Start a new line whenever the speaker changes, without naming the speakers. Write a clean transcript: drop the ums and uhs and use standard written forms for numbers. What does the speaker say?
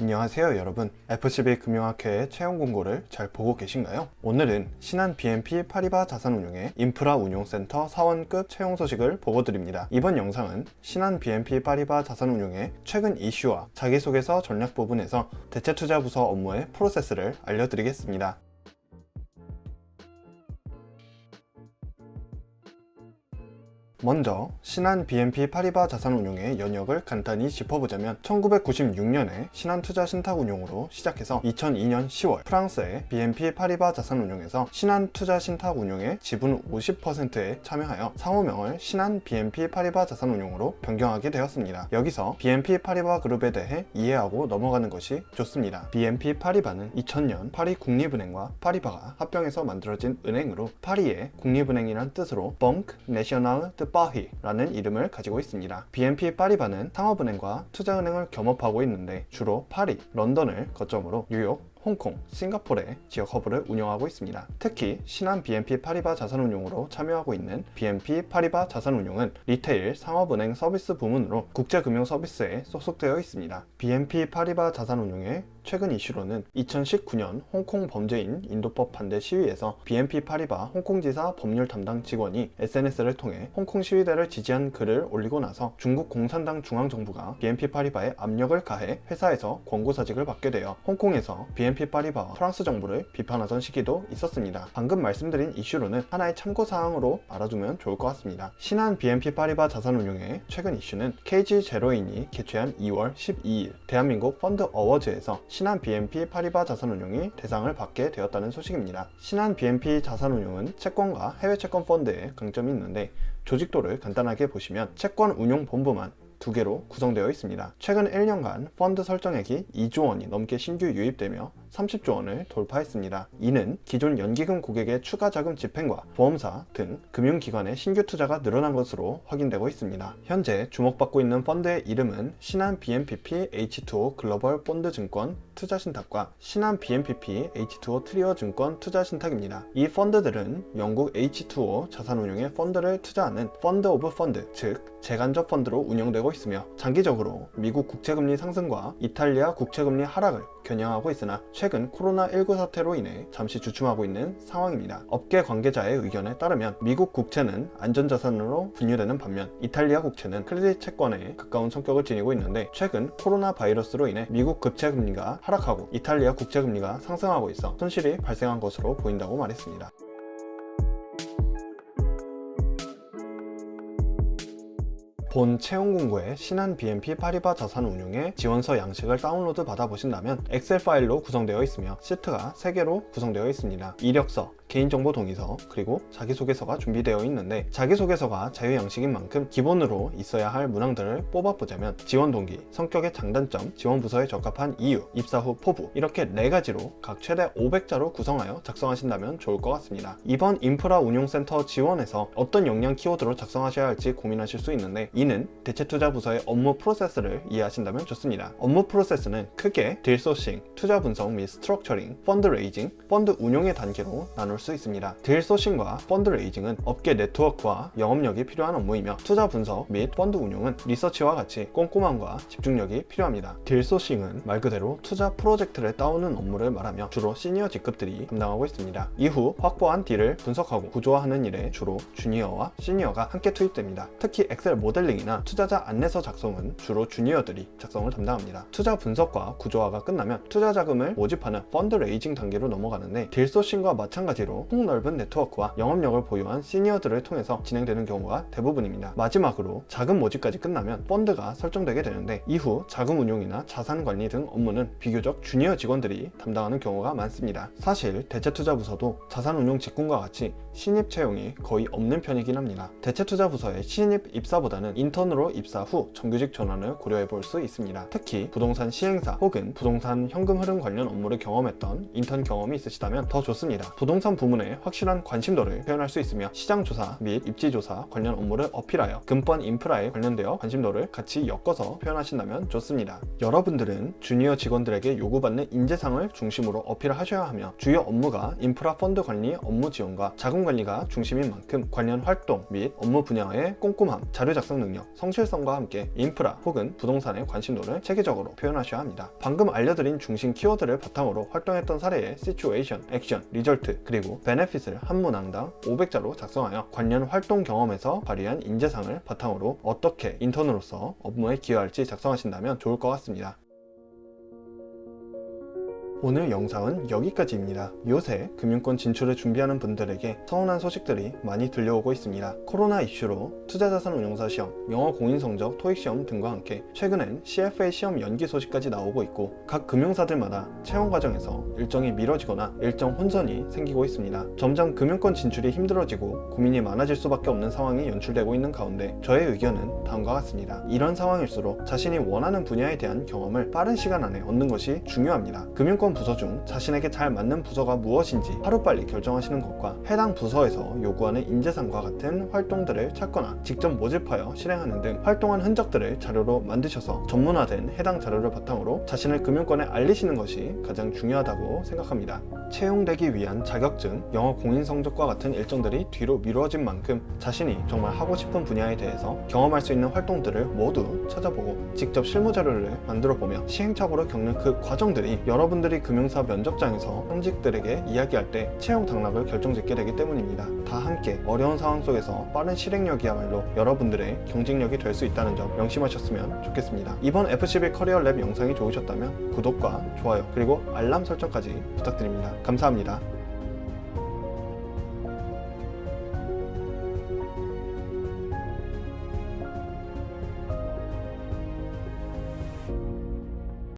안녕하세요 여러분, FCB금융학회의 채용 공고를 잘 보고 계신가요? 오늘은 신한 BNP 파리바 자산운용의 인프라 운용센터 사원급 채용 소식을 보고 드립니다. 이번 영상은 신한 BNP 파리바 자산운용의 최근 이슈와 자기소개서 전략 부분에서 대체투자부서 업무의 프로세스를 알려드리겠습니다. 먼저 신한 BNP 파리바 자산운용의 연역을 간단히 짚어보자면 1996년에 신한투자신탁운용으로 시작해서 2002년 10월 프랑스의 BNP 파리바 자산운용에서 신한투자신탁운용의 지분 50%에 참여하여 상호명을 신한 BNP 파리바 자산운용으로 변경하게 되었습니다. 여기서 BNP 파리바 그룹에 대해 이해하고 넘어가는 것이 좋습니다. BNP 파리바는 2000년 파리 국립은행과 파리바가 합병해서 만들어진 은행으로 파리의 국립은행이란 뜻으로 Banque Nationale de 파리라는 이름을 가지고 있습니다. BNP 파리바는 상업은행과 투자은행을 겸업하고 있는데 주로 파리, 런던을 거점으로 뉴욕, 홍콩, 싱가포르의 지역 허브를 운영하고 있습니다. 특히 신한 BNP 파리바 자산운용으로 참여하고 있는 BNP 파리바 자산운용은 리테일 상업은행 서비스 부문으로 국제금융 서비스에 소속되어 있습니다. BNP 파리바 자산운용의 최근 이슈로는 2019년 홍콩 범죄인 인도법 반대 시위에서 BNP 파리바 홍콩지사 법률 담당 직원이 SNS를 통해 홍콩 시위대를 지지한 글을 올리고 나서 중국 공산당 중앙정부가 BNP 파리바에 압력을 가해 회사에서 권고사직을 받게 되어 홍콩에서 BNP 파리바와 프랑스 정부를 비판하던 시기도 있었습니다. 방금 말씀드린 이슈로는 하나의 참고사항으로 알아두면 좋을 것 같습니다. 신한 BNP 파리바 자산운용의 최근 이슈는 KG02이 개최한 2월 12일 대한민국 펀드 어워즈에서 신한 BNP 파리바 자산운용이 대상을 받게 되었다는 소식입니다. 신한 BNP 자산운용은 채권과 해외 채권 펀드에 강점이 있는데 조직도를 간단하게 보시면 채권 운용 본부만 2개로 구성되어 있습니다. 최근 1년간 펀드 설정액이 2조 원이 넘게 신규 유입되며 30조 원을 돌파했습니다. 이는 기존 연기금 고객의 추가 자금 집행과 보험사 등 금융기관의 신규 투자가 늘어난 것으로 확인되고 있습니다. 현재 주목받고 있는 펀드의 이름은 신한 BNPP H2O 글로벌 본드 증권 투자신탁과 신한 BNPP H2O 트리오 증권 투자신탁입니다. 이 펀드들은 영국 H2O 자산운용의 펀드를 투자하는 펀드 오브 펀드, 즉 재간접 펀드로 운영되고 있으며 장기적으로 미국 국채금리 상승과 이탈리아 국채금리 하락을 겨냥하고 있으나 최근 코로나19 사태로 인해 잠시 주춤하고 있는 상황입니다. 업계 관계자의 의견에 따르면 미국 국채는 안전자산으로 분류되는 반면 이탈리아 국채는 크레딧 채권에 가까운 성격을 지니고 있는데 최근 코로나 바이러스로 인해 미국 국채금리가 하락하고 이탈리아 국채금리가 상승하고 있어 손실이 발생한 것으로 보인다고 말했습니다. 본 채용 공고의 신한 BNP 파리바 자산운용의 지원서 양식을 다운로드 받아보신다면 엑셀 파일로 구성되어 있으며 시트가 3개로 구성되어 있습니다. 이력서, 개인정보 동의서, 그리고 자기소개서가 준비되어 있는데 자기소개서가 자유 양식인 만큼 기본으로 있어야 할 문항들을 뽑아보자면 지원 동기, 성격의 장단점, 지원 부서에 적합한 이유, 입사 후 포부 이렇게 4가지로 각 최대 500자로 구성하여 작성하신다면 좋을 것 같습니다. 이번 인프라 운용센터 지원에서 어떤 역량 키워드로 작성하셔야 할지 고민하실 수 있는데 이는 대체투자부서의 업무 프로세스를 이해하신다면 좋습니다. 업무 프로세스는 크게 딜 소싱, 투자 분석 및 스트럭처링, 펀드 레이징, 펀드 운용의 단계로 나눌 수 있습니다. 딜 소싱과 펀드 레이징은 업계 네트워크와 영업력이 필요한 업무이며 투자 분석 및 펀드 운용은 리서치와 같이 꼼꼼함과 집중력이 필요합니다. 딜 소싱은 말 그대로 투자 프로젝트를 따오는 업무를 말하며 주로 시니어 직급들이 담당하고 있습니다. 이후 확보한 딜을 분석하고 구조화하는 일에 주로 주니어와 시니어가 함께 투입됩니다. 특히 엑셀 모델링이나 투자자 안내서 작성은 주로 주니어들이 작성을 담당합니다. 투자 분석과 구조화가 끝나면 투자 자금을 모집하는 펀드 레이징 단계로 넘어가는데 딜 소싱과 마찬가지로 폭넓은 네트워크와 영업력을 보유한 시니어들을 통해서 진행되는 경우가 대부분입니다. 마지막으로 자금 모집까지 끝나면 펀드가 설정되게 되는데 이후 자금 운용이나 자산 관리 등 업무는 비교적 주니어 직원들이 담당하는 경우가 많습니다. 사실 대체투자부서도 자산운용 직군과 같이 신입 채용이 거의 없는 편이긴 합니다. 대체투자부서의 신입 입사보다는 인턴으로 입사 후 정규직 전환을 고려해 볼 수 있습니다. 특히 부동산 시행사 혹은 부동산 현금 흐름 관련 업무를 경험했던 인턴 경험이 있으시다면 더 좋습니다. 부동산 부문에 확실한 관심도를 표현할 수 있으며 시장조사 및 입지조사 관련 업무를 어필하여 금번 인프라에 관련되어 관심도를 같이 엮어서 표현하신다면 좋습니다. 여러분들은 주니어 직원들에게 요구받는 인재상을 중심으로 어필하셔야 하며 주요 업무가 인프라 펀드 관리 업무 지원과 자금 관리가 중심인 만큼 관련 활동 및 업무 분야의 꼼꼼함, 자료 작성 능력 능력, 성실성과 함께 인프라 혹은 부동산의 관심도를 체계적으로 표현하셔야 합니다. 방금 알려드린 중심 키워드를 바탕으로 활동했던 사례의 시츄에이션, 액션, 리절트, 그리고 베네핏을 한 문항당 500자로 작성하여 관련 활동 경험에서 발휘한 인재상을 바탕으로 어떻게 인턴으로서 업무에 기여할지 작성하신다면 좋을 것 같습니다. 오늘 영상은 여기까지입니다. 요새 금융권 진출을 준비하는 분들에게 서운한 소식들이 많이 들려오고 있습니다. 코로나 이슈로 투자자산운용사 시험, 영어 공인성적 토익 시험 등과 함께 최근엔 CFA 시험 연기 소식까지 나오고 있고 각 금융사들마다 채용 과정에서 일정이 미뤄지거나 일정 혼선이 생기고 있습니다. 점점 금융권 진출이 힘들어지고 고민이 많아질 수밖에 없는 상황이 연출되고 있는 가운데 저의 의견은 다음과 같습니다. 이런 상황일수록 자신이 원하는 분야에 대한 경험을 빠른 시간 안에 얻는 것이 중요합니다. 금융권 부서 중 자신에게 잘 맞는 부서가 무엇인지 하루빨리 결정하시는 것과 해당 부서에서 요구하는 인재상과 같은 활동들을 찾거나 직접 모집하여 실행하는 등 활동한 흔적들을 자료로 만드셔서 전문화된 해당 자료를 바탕으로 자신을 금융권에 알리시는 것이 가장 중요하다고 생각합니다. 채용되기 위한 자격증, 영어 공인성적과 같은 일정들이 뒤로 미루어진 만큼 자신이 정말 하고 싶은 분야에 대해서 경험할 수 있는 활동들을 모두 찾아보고 직접 실무 자료를 만들어 보며 시행착오를 겪는 그 과정들이 여러분들이 금융사 면접장에서 현직들에게 이야기할 때 채용 당락을 결정짓게 되기 때문입니다. 다 함께 어려운 상황 속에서 빠른 실행력이야말로 여러분들의 경쟁력이 될 수 있다는 점 명심하셨으면 좋겠습니다. 이번 FCB 커리어 랩 영상이 좋으셨다면 구독과 좋아요 그리고 알람 설정까지 부탁드립니다. 감사합니다.